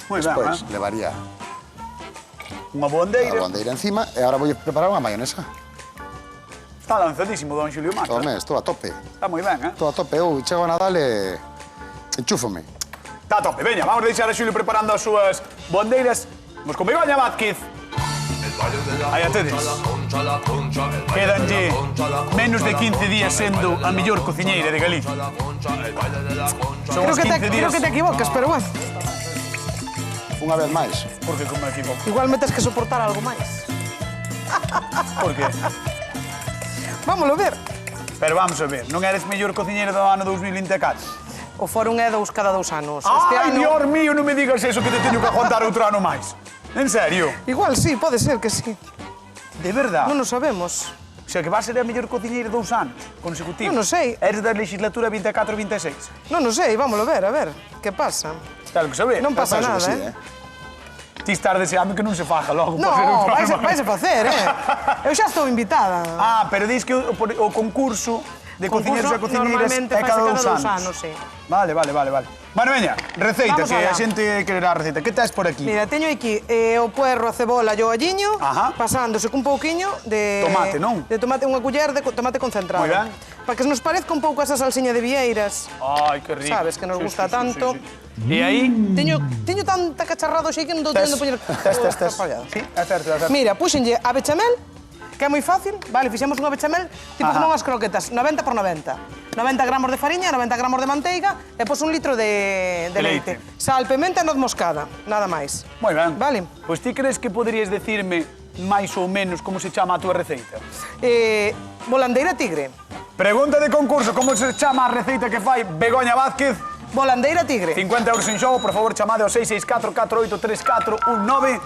[SPEAKER 1] Moi ben,
[SPEAKER 3] Despois levaría
[SPEAKER 1] Unha
[SPEAKER 3] a
[SPEAKER 1] boandeira.
[SPEAKER 3] bandeira encima e ahora voulle preparar unha mayonesa.
[SPEAKER 1] Está lanzadísimo, don Xulio Mata.
[SPEAKER 3] Tome, estou a tope.
[SPEAKER 1] Está moi ben,
[SPEAKER 3] Estou a tope. Eu chego a Nadal e enchúfome.
[SPEAKER 1] Está a tope. Veña, vamos deixar a Xulio preparando as súas boandeiras. Vamos con Begoña Vázquez. Aí a tedes. Quédanlle menos de 15 días sendo a mellor cociñeira de Galicia. Son os 15 días.
[SPEAKER 2] Creo que te equivocas, pero bueno.
[SPEAKER 3] Unha vez máis.
[SPEAKER 1] Porque como me equivoco.
[SPEAKER 2] Igual me tes que soportar algo máis.
[SPEAKER 1] Por qué?
[SPEAKER 2] Vámoslo ver.
[SPEAKER 1] Pero vamos a ver, non eres mellor cociñeira do ano 2024?
[SPEAKER 2] O fórum é cada 2 anos.
[SPEAKER 1] Ai, Dios mío, non me digas eso que te teño que aguantar outro ano máis. En serio?
[SPEAKER 2] Igual sí, pode ser que sí.
[SPEAKER 1] De verdad?
[SPEAKER 2] Non o sabemos.
[SPEAKER 1] O sea, que vas ser a mellor cociñeira 2 anos consecutivos.
[SPEAKER 2] Non o sei.
[SPEAKER 1] Eres da legislatura 24-26.
[SPEAKER 2] Non o sei, vámoslo ver, a ver. Que pasa?
[SPEAKER 1] Claro que saber.
[SPEAKER 2] Non pasa
[SPEAKER 3] Penso que
[SPEAKER 2] nada,
[SPEAKER 3] sí,
[SPEAKER 2] eh?
[SPEAKER 1] Ti estás deseando que non se faja logo.
[SPEAKER 2] No,
[SPEAKER 1] para ser outro ano máis.
[SPEAKER 2] vais a facer, Eu xa estou invitada.
[SPEAKER 1] Ah, pero dis que o concurso de cociñeiros e cociñeiras
[SPEAKER 2] normalmente
[SPEAKER 1] é
[SPEAKER 2] faise
[SPEAKER 1] cada
[SPEAKER 2] cada
[SPEAKER 1] 2 anos.
[SPEAKER 2] sí.
[SPEAKER 1] Vale. Bueno, veña, receita,
[SPEAKER 2] Vamos
[SPEAKER 1] que
[SPEAKER 2] alá.
[SPEAKER 1] a xente quererá a receita. Que tes por aquí?
[SPEAKER 2] Mira, teño aquí o puerro, a cebola e o alliño,
[SPEAKER 1] Ajá.
[SPEAKER 2] pasándose cun pouquiño de...
[SPEAKER 1] Tomate, non?
[SPEAKER 2] De tomate, unha culler de tomate concentrado.
[SPEAKER 1] Moi ben.
[SPEAKER 2] Para que se nos parezca un pouco esa salsiña de vieiras.
[SPEAKER 1] Ai, que rico.
[SPEAKER 2] Sabes, que nos gusta tanto.
[SPEAKER 1] E aí?
[SPEAKER 2] Teño tanta cacharrado xe que non estou tendo poñer...
[SPEAKER 1] Tes.
[SPEAKER 2] Atrapallado.
[SPEAKER 1] Sí, é certo.
[SPEAKER 2] Mira, puxenlle a bechamel, que é moi fácil. Vale, fixemos unha bechamel, tipo
[SPEAKER 1] Ajá.
[SPEAKER 2] como unhas croquetas, 90 por 90. 90 gramos de fariña, 90 gramos de manteiga e pos un litro de leite. Sal, pimenta e noz moscada, nada máis.
[SPEAKER 1] Moi ben.
[SPEAKER 2] Vale.
[SPEAKER 1] Pois ti crees que poderías decirme máis ou menos como se chama a túa receita?
[SPEAKER 2] Volandeira tigre.
[SPEAKER 1] Pregunta de concurso, como se chama a receita que fai Begoña Vázquez?
[SPEAKER 2] Volandeira tigre.
[SPEAKER 1] 50 euros en xogo, por favor, chamade ao 664 48 3419.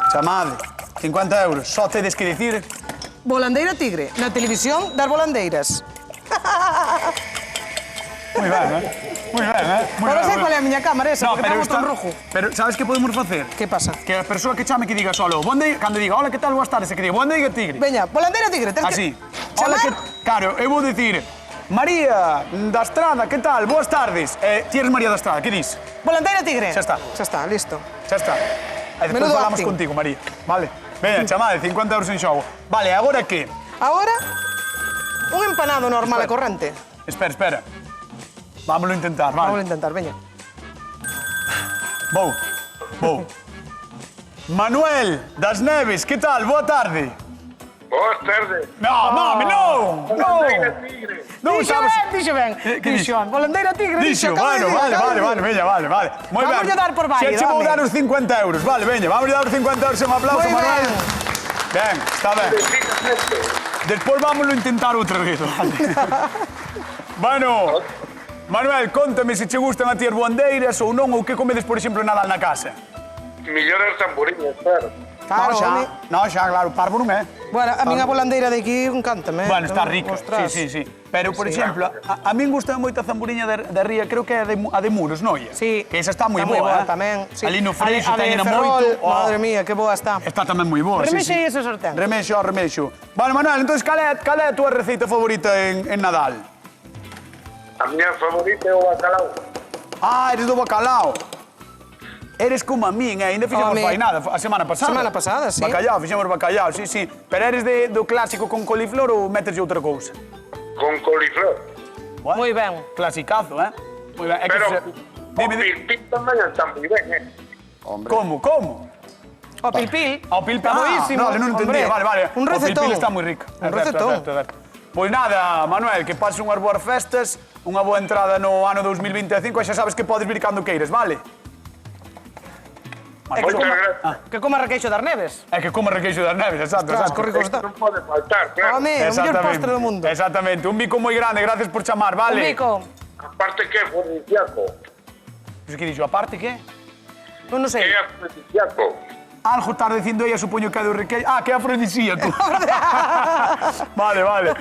[SPEAKER 1] Chamade. 50 euros. Só tedes que dicir...
[SPEAKER 2] Volandeira tigre, na televisión das volandeiras.
[SPEAKER 1] Moi ben, Moi ben, Moi
[SPEAKER 2] Ahora
[SPEAKER 1] ben,
[SPEAKER 2] sei
[SPEAKER 1] moi
[SPEAKER 2] qual é
[SPEAKER 1] ben.
[SPEAKER 2] a miña cámara esa, porque estamos tan rojo.
[SPEAKER 1] Pero sabes que podemos facer?
[SPEAKER 2] Que pasa?
[SPEAKER 1] Que a persoa que chame que diga solo bonde, cando diga hola, que tal, boas tardes, e que diga bonde tigre.
[SPEAKER 2] Veña, volandeira tigre, tens
[SPEAKER 1] Así.
[SPEAKER 2] que...
[SPEAKER 1] Hola,
[SPEAKER 2] Chamar...
[SPEAKER 1] claro, eu vou dicir María da Estrada, que tal, boas tardes. Ti eres María da Estrada, que dis?
[SPEAKER 2] Volandeira tigre.
[SPEAKER 1] Xa está.
[SPEAKER 2] Xa está, listo.
[SPEAKER 1] Xa está. E despois
[SPEAKER 2] Menudo
[SPEAKER 1] falamos
[SPEAKER 2] acting.
[SPEAKER 1] contigo, María. Vale. Veña, chamade, 50 euros en xogo. Vale, agora que?
[SPEAKER 2] Ahora, un empanado normal e corrente.
[SPEAKER 1] Espera. Vámoslo a intentar,
[SPEAKER 2] Vamos a
[SPEAKER 1] vale.
[SPEAKER 2] intentar, veña.
[SPEAKER 1] Vou. Manuel das Neves, que tal, boa tarde.
[SPEAKER 6] Boas tardes.
[SPEAKER 1] No. Non sabes...
[SPEAKER 2] Dixe ben. Dixo, volandeira tigre.
[SPEAKER 1] Dixo, bueno, vale, veña, vale. Moi ben.
[SPEAKER 2] Vamos a dar por válido,
[SPEAKER 1] Se che vou
[SPEAKER 2] home.
[SPEAKER 1] dar os 50 euros, vale, veña, vamos a dar os 50 euros, un aplauso,
[SPEAKER 2] Moi
[SPEAKER 1] Manuel.
[SPEAKER 2] ben.
[SPEAKER 1] Ben, está ben. Despois vámoslo intentar outra vez, vale. Bueno, Manuel, contame se che gustan a ti as boandeiras ou non, ou que comedes, por exemplo, en Nadal na casa.
[SPEAKER 6] Millor as tamboriñas, claro.
[SPEAKER 2] Claro, home.
[SPEAKER 1] Claro, parvo non é.
[SPEAKER 2] Bueno, a min a volandeira de aquí encántame.
[SPEAKER 1] Bueno, está rica,
[SPEAKER 2] Ostras.
[SPEAKER 1] sí. Pero, por exemplo, a min gusta moito a zamburiña de ría, creo que é a de Muros, non é?
[SPEAKER 2] Sí.
[SPEAKER 1] Que esa está moi
[SPEAKER 2] boa
[SPEAKER 1] boa,
[SPEAKER 2] tamén. Sí.
[SPEAKER 1] Ali no Freixo
[SPEAKER 2] A de
[SPEAKER 1] teñen
[SPEAKER 2] Ferrol,
[SPEAKER 1] moito.
[SPEAKER 2] Madre mía, que boa está.
[SPEAKER 1] Está tamén moi boa,
[SPEAKER 2] Remexe
[SPEAKER 1] sí.
[SPEAKER 2] ese sartén.
[SPEAKER 1] Remexo. Bueno, Manuel, entón, cal é a túa receita favorita en Nadal?
[SPEAKER 6] A miña favorita é o bacalao.
[SPEAKER 1] Ah, eres do bacalao. Eres como a min, ainda fixemos
[SPEAKER 2] Home.
[SPEAKER 1] fainada a semana pasada.
[SPEAKER 2] Semana pasada, sí.
[SPEAKER 1] Bacalao, fixemos bacalao, sí. Pero eres do clásico con coliflor ou metes outra cousa?
[SPEAKER 6] Con coliflor.
[SPEAKER 1] Bueno,
[SPEAKER 2] Moi ben.
[SPEAKER 1] Clasicazo, Moi ben. É que
[SPEAKER 6] Pero
[SPEAKER 1] se-
[SPEAKER 6] o
[SPEAKER 1] Dime.
[SPEAKER 6] pilpil tamén está moi ben,
[SPEAKER 3] Hombre.
[SPEAKER 1] Como?
[SPEAKER 2] O pilpil.
[SPEAKER 1] Ao pilpil.
[SPEAKER 2] Está boísimo.
[SPEAKER 1] No, non
[SPEAKER 2] Hombre,
[SPEAKER 1] entendía. Vale.
[SPEAKER 2] Un
[SPEAKER 1] O
[SPEAKER 2] recetón.
[SPEAKER 1] pilpil está moi rico.
[SPEAKER 2] Un recetón.
[SPEAKER 1] Pois nada, Manuel, que pases unhas boas festas, unha boa entrada no ano 2025 e xa sabes que podes vir cando queires, vale?
[SPEAKER 6] Moitas gracias.
[SPEAKER 2] Que coma requeixo das neves.
[SPEAKER 1] É que como requeixo das neves, exacto.
[SPEAKER 2] Ostras, que rico está.
[SPEAKER 6] Non pode faltar, claro.
[SPEAKER 2] Home, o mellor postre do mundo.
[SPEAKER 1] Exactamente. Un bico moi grande, gracias por chamar,
[SPEAKER 2] Un
[SPEAKER 1] vale?
[SPEAKER 2] bico.
[SPEAKER 6] Aparte que é afrodisíaco.
[SPEAKER 1] Pois que dixo, aparte que?
[SPEAKER 2] Non sei.
[SPEAKER 6] É afrodisíaco.
[SPEAKER 1] Algo estás dicindo ella, supoño que é do requeixo. Ah, que é afrodisíaco. Vale.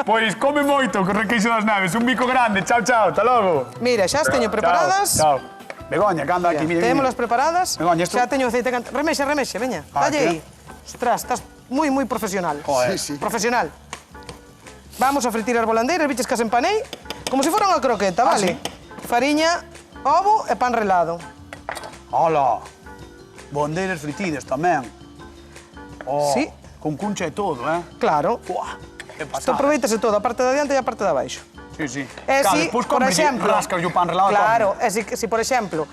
[SPEAKER 1] Pois come moito con requeixo das neves. Un bico grande. Chao, ata logo.
[SPEAKER 2] Mira, xa as teño preparadas.
[SPEAKER 1] Chao. Begoña, que anda aquí, mira.
[SPEAKER 2] Témolas preparadas.
[SPEAKER 1] Begoña, esto-
[SPEAKER 2] Xa teño aceite caliente. Remexe, veña.
[SPEAKER 1] Ah,
[SPEAKER 2] Dalle
[SPEAKER 1] ¿qué?
[SPEAKER 2] aí. Ostras, estás moi profesional.
[SPEAKER 1] Joder.
[SPEAKER 3] Sí.
[SPEAKER 2] Profesional. Vamos a fritir as volandeiras, biches que as empanei, como se fora unha croqueta, vale? Fariña, ovo e pan relado.
[SPEAKER 1] Hola. Bondeiras fritidas tamén. Oh,
[SPEAKER 2] Sí.
[SPEAKER 1] Con cuncha e todo,
[SPEAKER 2] Claro.
[SPEAKER 1] Buah, que
[SPEAKER 2] Isto
[SPEAKER 1] pasada.
[SPEAKER 2] aproveitase todo, a parte de adiante e a parte de abaixo.
[SPEAKER 1] Sí.
[SPEAKER 2] E
[SPEAKER 1] Claro,
[SPEAKER 2] si,
[SPEAKER 1] despois
[SPEAKER 2] por
[SPEAKER 1] cómprelle,
[SPEAKER 2] exemplo...
[SPEAKER 1] rascas o pan relado e
[SPEAKER 2] Claro, e si, por exemplo,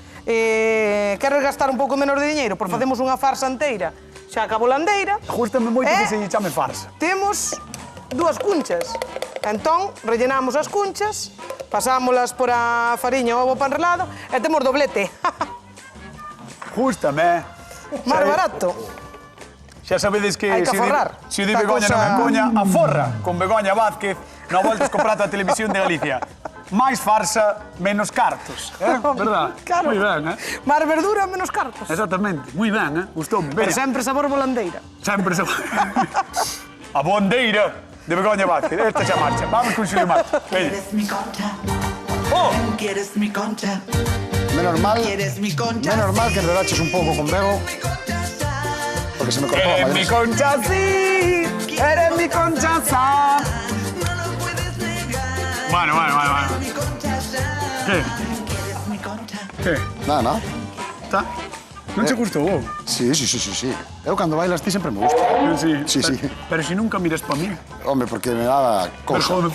[SPEAKER 2] queres gastar un pouco menos de diñeiro, pois facemos unha farsa enteira, xa ca volandeira,
[SPEAKER 1] Justame moito
[SPEAKER 2] Eh?
[SPEAKER 1] que se lle chame farsa.
[SPEAKER 2] temos dúas cunchas. Entón, rellenamos as cunchas, pasámolas por a fariña ou o pan relado e temos doblete.
[SPEAKER 1] Justame,
[SPEAKER 2] Máis barato.
[SPEAKER 1] Xa sabedes que...
[SPEAKER 2] Hai que aforrar.
[SPEAKER 1] Se o di
[SPEAKER 2] Esta
[SPEAKER 1] Begoña non é
[SPEAKER 2] cousa-
[SPEAKER 1] coña, aforra con Begoña Vázquez na Voltas co Prato da Televisión de Galicia. Máis farsa, menos cartos. Verdad?
[SPEAKER 2] Claro.
[SPEAKER 1] Moi ben,
[SPEAKER 2] Máis verdura, menos cartos.
[SPEAKER 1] Exactamente. Moi ben, Gustoume.
[SPEAKER 2] Pero
[SPEAKER 1] Veña.
[SPEAKER 2] sempre sabor volandeira.
[SPEAKER 1] Sempre se... A bondeira de Begoña Vázquez. Esta xa marcha. Vamos con Xulio Marcha. Veña.
[SPEAKER 7] Quieres mi concha,
[SPEAKER 1] Oh!
[SPEAKER 7] quieres mi concha,
[SPEAKER 3] Menos mal que enredaches un pouco con Bego, porque se me cortó la
[SPEAKER 1] Eres mi
[SPEAKER 3] mayonesa.
[SPEAKER 1] concha, sí. Eres mi concha, sa. Bueno. ¿Qué?
[SPEAKER 7] mi concha.
[SPEAKER 1] ¿Qué?
[SPEAKER 3] Nada.
[SPEAKER 1] Está? Non che gustou, vos?
[SPEAKER 3] Sí. Eu cando bailas ti sempre me gusta.
[SPEAKER 1] Sí.
[SPEAKER 3] Sí.
[SPEAKER 1] Pero si nunca miras para mí.
[SPEAKER 3] Home, porque me daba cousa.
[SPEAKER 1] Mejor...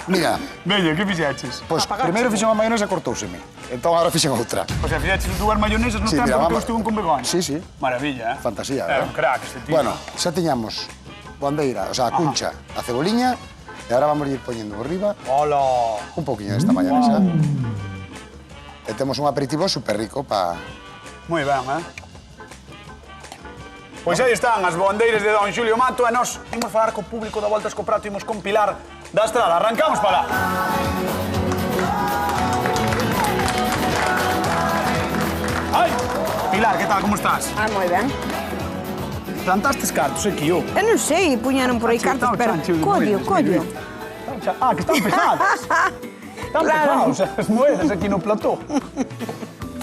[SPEAKER 3] Mira,
[SPEAKER 1] Veña, que fixeches?
[SPEAKER 3] pois primeiro fixen a mayonesa e cortouseme. Entón agora fixen outra.
[SPEAKER 1] O sea, fixeches dúas mayonesas no
[SPEAKER 3] Sí,
[SPEAKER 1] tempo
[SPEAKER 3] mira,
[SPEAKER 1] que eu
[SPEAKER 3] vamos.
[SPEAKER 1] estuve con Begoña.
[SPEAKER 3] Sí.
[SPEAKER 1] Maravilla,
[SPEAKER 3] Fantasía,
[SPEAKER 1] É
[SPEAKER 3] ¿verdad?
[SPEAKER 1] un crack este tío.
[SPEAKER 3] Bueno, xa tiñamos bandeira, o sea, a cuncha, a ceboliña, e agora vamos a ir poñendo por riba
[SPEAKER 1] Hola.
[SPEAKER 3] un poquinho desta mayonesa. E temos un aperitivo super rico para...
[SPEAKER 1] Moi ben, Pois aí están as bondeiras de Don Xulio Mato e nós imos falar co público da Voltas co Prato e imos con Pilar da Estrada. Arrancamos para lá. Ai! Pilar, que tal, como estás?
[SPEAKER 5] Ah, moi ben.
[SPEAKER 1] Plantastes cartos aquí, eu.
[SPEAKER 5] Eu non sei, puñaron por aí cartos, pero collo.
[SPEAKER 1] Ah, que están pesadas. Están
[SPEAKER 5] Claro.
[SPEAKER 1] pesadas as moedas aquí no plató.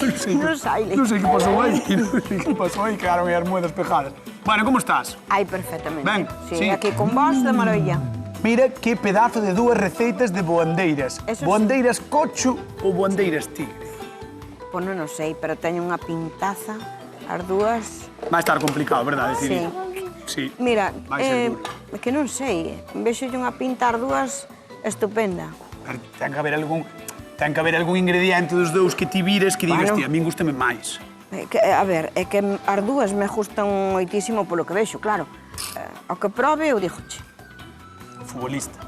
[SPEAKER 5] Non sai.
[SPEAKER 1] Non sei que pasou aí, quedaron aí as moedas pejadas. Bueno, como estás?
[SPEAKER 5] Ai, perfectamente.
[SPEAKER 1] Ben,
[SPEAKER 5] Sí,
[SPEAKER 1] sí.
[SPEAKER 5] aquí con vos, de maravilla.
[SPEAKER 1] Mira que pedazo de dúas receitas de boandeiras.
[SPEAKER 5] Eso sí.
[SPEAKER 1] Boandeiras cocho ou boandeiras tigre?
[SPEAKER 5] Pois non o sei, pero teño unha pintaza, as dúas.
[SPEAKER 1] Vai estar complicado, verdade?
[SPEAKER 5] Sí.
[SPEAKER 1] Sí.
[SPEAKER 5] Mira,
[SPEAKER 1] Vai ser duro.
[SPEAKER 5] que non sei, vexolle unha pinta as dúas estupenda.
[SPEAKER 1] Pero ten que haber algún ingrediente dos dous que ti vires que digas,
[SPEAKER 5] Bueno.
[SPEAKER 1] ti, a min gustame máis.
[SPEAKER 5] A ver, é que as dúas me gustan moitísimo polo que vexo, claro. O que probe, eu digoche.
[SPEAKER 1] Futbolista.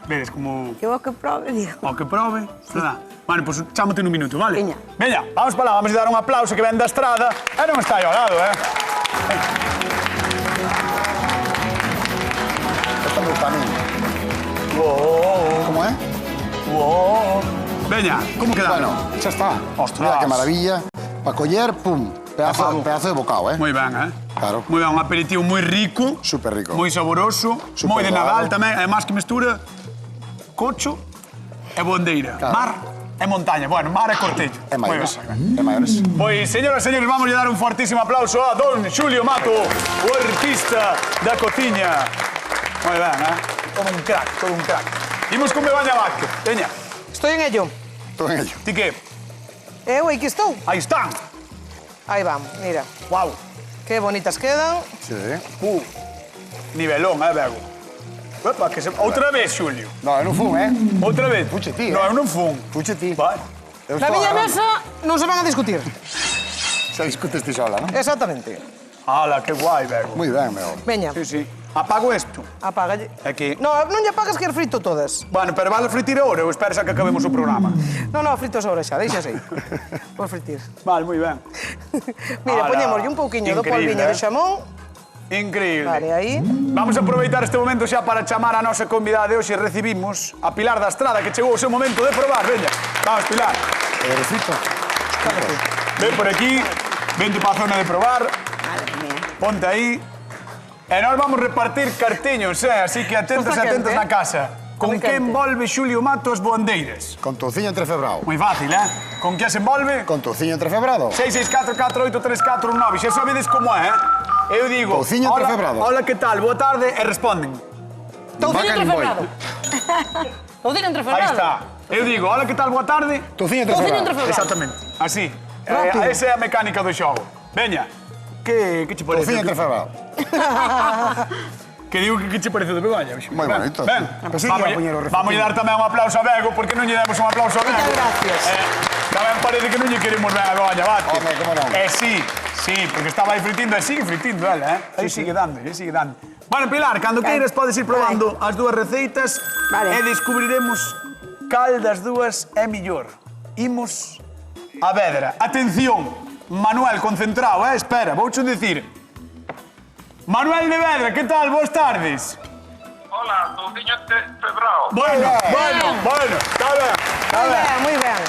[SPEAKER 1] Vedes como...
[SPEAKER 5] Eu o que probe, digo.
[SPEAKER 1] O que probe, verdad? Bueno, pois chámote nun minuto, vale?
[SPEAKER 5] Veña.
[SPEAKER 1] Veña, vamos para lá, vamos a dar un aplauso que ven da estrada. E non está aí ao lado,
[SPEAKER 3] Esta é para mí. Como é?
[SPEAKER 1] Veña, como queda?
[SPEAKER 3] Bueno, xa está.
[SPEAKER 1] Ostras.
[SPEAKER 3] Mira que maravilla. Para coller, pum, pedazo de bocado,
[SPEAKER 1] Moi ben,
[SPEAKER 3] Claro.
[SPEAKER 1] Moi ben, un aperitivo moi rico.
[SPEAKER 3] Super rico.
[SPEAKER 1] Moi saboroso.
[SPEAKER 3] Super
[SPEAKER 1] Moi de Nadal
[SPEAKER 3] doado.
[SPEAKER 1] tamén. Además que mestura cocho e bondeira.
[SPEAKER 3] Claro.
[SPEAKER 1] Mar e montaña. Bueno, mar e cortello.
[SPEAKER 3] É
[SPEAKER 1] Moi
[SPEAKER 3] maiores.
[SPEAKER 1] ben.
[SPEAKER 3] É maiores.
[SPEAKER 1] Pois, señoras e señores, vamos a dar un fortísimo aplauso a don Xulio Mato, o artista da cociña. Moi ben, Todo un crack, todo un crack. Imos con Begoña Vázquez. Veña,
[SPEAKER 2] Estoy en ello.
[SPEAKER 3] Todo en ello.
[SPEAKER 1] ti que?
[SPEAKER 2] Eu aquí estou.
[SPEAKER 1] Aí están.
[SPEAKER 2] Aí vamos, mira.
[SPEAKER 1] Guau.
[SPEAKER 2] Qué bonitas quedan.
[SPEAKER 3] Sí.
[SPEAKER 1] Nivelón, Bego? Opa, que se... Outra vez, Xulio.
[SPEAKER 3] No, eu non fun,
[SPEAKER 1] Outra vez.
[SPEAKER 3] Fuche ti,
[SPEAKER 1] No, eu non fun.
[SPEAKER 3] Fuche ti.
[SPEAKER 1] Vai.
[SPEAKER 3] Eu
[SPEAKER 2] Na
[SPEAKER 3] estou
[SPEAKER 2] miña
[SPEAKER 3] agora.
[SPEAKER 2] mesa non se van a discutir.
[SPEAKER 3] Xa discutes ti sola, non?
[SPEAKER 2] Exactamente.
[SPEAKER 1] Ala, que guai, Bego.
[SPEAKER 3] Moi ben, meu.
[SPEAKER 2] Veña,
[SPEAKER 1] Sí, sí. Apago isto.
[SPEAKER 2] apágalle.
[SPEAKER 1] Aquí.
[SPEAKER 2] No, non lle apagas que as frito todas.
[SPEAKER 1] Bueno, pero vale fritir ahora ou esperas a que acabemos o programa?
[SPEAKER 2] No, fritos ahora xa, deixa así. Por fritir.
[SPEAKER 1] Vale, moi ben.
[SPEAKER 2] Mira,
[SPEAKER 1] Ala,
[SPEAKER 2] poñémoslle un pouquiño do
[SPEAKER 1] increíble,
[SPEAKER 2] polviño de xamón.
[SPEAKER 1] Increíble.
[SPEAKER 2] Vale, aí.
[SPEAKER 1] Vamos a aproveitar este momento xa para chamar a nosa convidada de hoxe. Recibimos a Pilar da Estrada, que chegou o seu momento de probar. Veña, vamos, Pilar.
[SPEAKER 3] Recito.
[SPEAKER 1] Ven por aquí, vente para a zona de probar.
[SPEAKER 5] Madre mía.
[SPEAKER 1] Ponte aí. E nós vamos repartir cartiños, así que atentos
[SPEAKER 2] Está
[SPEAKER 1] e atentos
[SPEAKER 2] quente,
[SPEAKER 1] na casa. Con
[SPEAKER 2] moi
[SPEAKER 1] que
[SPEAKER 2] quente.
[SPEAKER 1] envolve Xulio Mato as boandeiras?
[SPEAKER 3] Con touciño entrefebrado.
[SPEAKER 1] Moi fácil, Con que as envolve?
[SPEAKER 3] Con touciño entrefebrado.
[SPEAKER 1] 664-4834-9. Xa sabedes como é, Eu digo,
[SPEAKER 3] Touciño
[SPEAKER 1] hola,
[SPEAKER 3] entrefebrado.
[SPEAKER 1] hola, que tal? Boa tarde, e responden.
[SPEAKER 2] Touciño
[SPEAKER 3] Vaca nin
[SPEAKER 2] entreferrado. Touciño
[SPEAKER 1] Aí
[SPEAKER 2] entreferrado.
[SPEAKER 1] está. Eu digo, hola, que tal? Boa tarde.
[SPEAKER 3] Touciño
[SPEAKER 2] Touciño
[SPEAKER 3] entrefebrado.
[SPEAKER 2] entreferrado.
[SPEAKER 1] Exactamente, así.
[SPEAKER 2] Rápido.
[SPEAKER 1] Esa é a mecánica do xogo. Veña, que che parece?
[SPEAKER 3] Touciño entrefebrado.
[SPEAKER 1] Que digo que che parece de Begoña.
[SPEAKER 3] Moi bonito.
[SPEAKER 1] Ben,
[SPEAKER 3] Pues sí que iba a poñer o
[SPEAKER 1] vamos a dar tamén un aplauso a Bego, porque non lle demos un aplauso a Bego.
[SPEAKER 2] Moitas gracias.
[SPEAKER 1] Tamén parece que non lle queremos ben a Begoña, Vázquez.
[SPEAKER 3] Home, como non.
[SPEAKER 1] Sí, porque estaba aí fritindo e sigue fritindo ela, Aí sigue dando, sigue dando. Bueno, Pilar, cando queiras podes ir probando as dúas receitas
[SPEAKER 5] Vale.
[SPEAKER 1] e descubriremos cal das dúas é millor. Imos a Vedra. Atención, Manuel, concentrado, espera, voucho dicir. Manuel de Vedra, que tal? Boas tardes.
[SPEAKER 6] Hola, touciño entrefebrado.
[SPEAKER 1] Bueno, está ben.
[SPEAKER 2] Moi ben.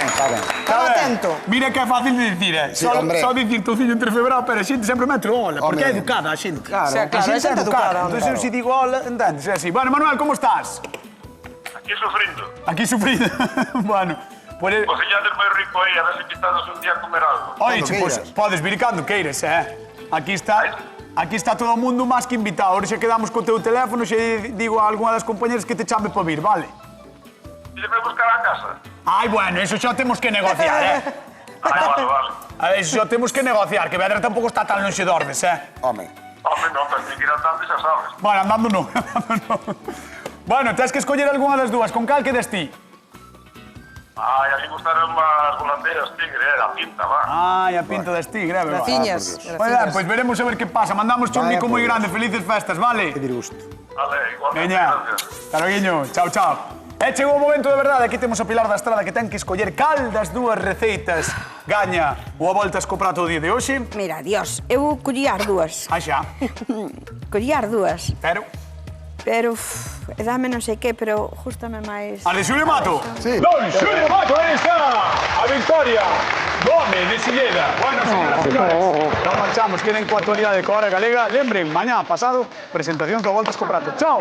[SPEAKER 3] Está ben.
[SPEAKER 2] Estaba atento.
[SPEAKER 1] Mira que é fácil de dicir,
[SPEAKER 3] Sí, hombre.
[SPEAKER 1] Só dicir touciño entrefebrado, pero a xente sempre mete hola, porque é
[SPEAKER 3] Hombre.
[SPEAKER 1] educada a xente.
[SPEAKER 3] Claro.
[SPEAKER 2] O sea, claro,
[SPEAKER 1] A
[SPEAKER 2] é xente educada.
[SPEAKER 1] Entón, eu si digo hola, entendes? É así. Bueno, Manuel, como estás?
[SPEAKER 6] Aquí sufrindo.
[SPEAKER 1] Aquí sufrido. Bueno, pues...
[SPEAKER 6] Cociñades moi rico aí, a ver se quitados un día a comer algo.
[SPEAKER 1] Oye,
[SPEAKER 3] Cando
[SPEAKER 1] pues,
[SPEAKER 3] queiras.
[SPEAKER 1] podes vir cando queires, Aquí está todo o mundo máis que invitado. Ahora xa quedamos co teu teléfono, xa digo a algunha das compañeras que te chame para vir, vale?
[SPEAKER 6] Dídeme buscar a casa.
[SPEAKER 1] Ai, bueno, eso xa temos que negociar,
[SPEAKER 6] Vale.
[SPEAKER 1] A ver, eso xa temos que negociar, que Vedra tampouco está tan longe de Ordes,
[SPEAKER 3] Home.
[SPEAKER 6] Home, non, pero ten que ir andando, xa sabes.
[SPEAKER 1] Bueno, andando non. Bueno, tens que escoller algunha das dúas. Con cal quedes ti?
[SPEAKER 6] Ai, a mí gustaron as volandeiras tigre, a pinta, va.
[SPEAKER 1] Ai, a pinta das tigre, é verdad.
[SPEAKER 2] Graciñas.
[SPEAKER 1] Moi ben, pois veremos a ver que pasa. Mandamos un
[SPEAKER 3] Vaya
[SPEAKER 1] mico moi
[SPEAKER 3] por
[SPEAKER 1] grande. Felices festas, vale?
[SPEAKER 3] Que dir gusto.
[SPEAKER 6] Vale, igualmente,
[SPEAKER 1] Veña,
[SPEAKER 6] gracias.
[SPEAKER 1] Taroguiño, chao, chao. E chegou o momento de verdade, aquí temos a Pilar da Estrada que ten que escoller cal das dúas receitas gaña o a voltas co prato do día de hoxe.
[SPEAKER 5] Mira, Dios, eu collía as dúas.
[SPEAKER 1] Ah, xa,
[SPEAKER 5] Collía as dúas.
[SPEAKER 1] pero...
[SPEAKER 5] E dame non sei que, pero justame máis...
[SPEAKER 1] A de Xulio Mato.
[SPEAKER 3] Sí.
[SPEAKER 1] Don Xulio Mato, aí está a victoria. Dome de Silleda. Bueno, señoras e señores, nos marchamos. Queden coa actualidade coa hora galega. Lembren, mañá pasado, presentación co voltas co prato. Chao.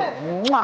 [SPEAKER 1] Mua.